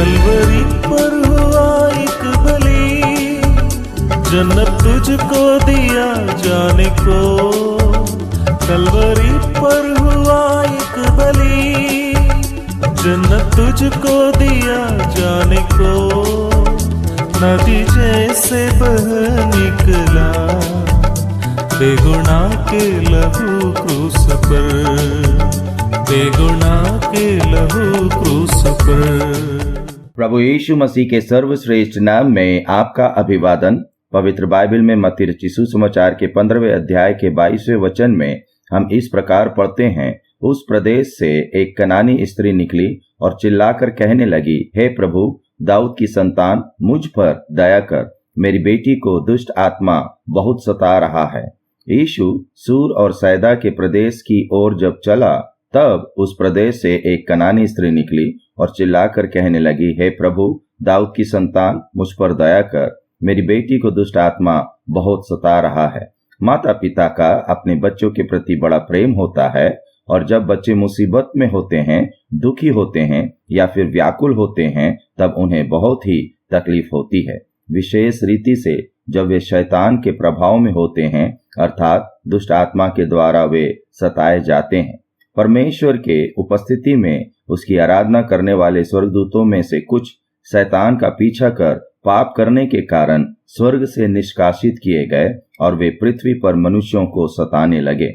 कलवरी पर हुआ एक बलि, जन्नत तुझको दिया जाने को। कलवरी पर हुआ एक बलि, जन्नत तुझको दिया जाने को। नदी जैसे बह निकला बेगुनाह के लहू क्रूस पर, बेगुनाह के लहू क्रूस पर। प्रभु यीशु मसीह के सर्वश्रेष्ठ नाम में आपका अभिवादन। पवित्र बाइबल में मत्ती रचित सुसमाचार के 15वें अध्याय के 22वें वचन में हम इस प्रकार पढ़ते हैं, उस प्रदेश से एक कनानी स्त्री निकली और चिल्लाकर कहने लगी, हे प्रभु दाऊद की संतान, मुझ पर दया कर, मेरी बेटी को दुष्ट आत्मा बहुत सता रहा है। यीशु सूर और सैदा के प्रदेश की ओर जब चला, तब उस प्रदेश से एक कनानी स्त्री निकली और चिल्लाकर कहने लगी, हे प्रभु दाऊद की संतान, मुझ पर दया कर, मेरी बेटी को दुष्ट आत्मा बहुत सता रहा है। माता पिता का अपने बच्चों के प्रति बड़ा प्रेम होता है, और जब बच्चे मुसीबत में होते हैं, दुखी होते हैं या फिर व्याकुल होते हैं, तब उन्हें बहुत ही तकलीफ होती है। विशेष रीति से जब वे शैतान के प्रभाव में होते हैं, अर्थात दुष्ट आत्मा के द्वारा वे सताए जाते हैं। परमेश्वर के उपस्थिति में उसकी आराधना करने वाले स्वर्गदूतों में से कुछ शैतान का पीछा कर पाप करने के कारण स्वर्ग से निष्कासित किए गए और वे पृथ्वी पर मनुष्यों को सताने लगे।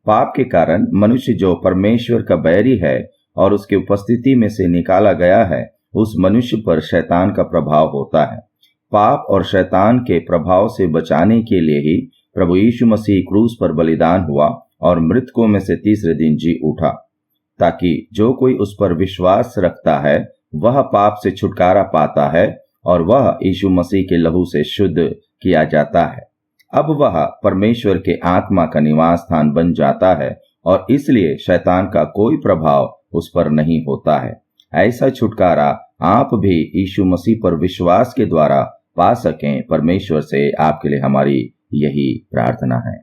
पाप के कारण मनुष्य जो परमेश्वर का बैरी है और उसके उपस्थिति में से निकाला गया है, उस मनुष्य पर शैतान का प्रभाव होता है। पाप और शैतान के प्रभाव से बचाने के लिए ही प्रभु यीशु मसीह क्रूस पर बलिदान हुआ और मृतकों में से तीसरे दिन जी उठा, ताकि जो कोई उस पर विश्वास रखता है वह पाप से छुटकारा पाता है और वह यीशु मसीह के लहू से शुद्ध किया जाता है। अब वह परमेश्वर के आत्मा का निवास स्थान बन जाता है और इसलिए शैतान का कोई प्रभाव उस पर नहीं होता है। ऐसा छुटकारा आप भी यीशु मसीह पर विश्वास के द्वारा पा सकें, परमेश्वर से आपके लिए हमारी यही प्रार्थना है।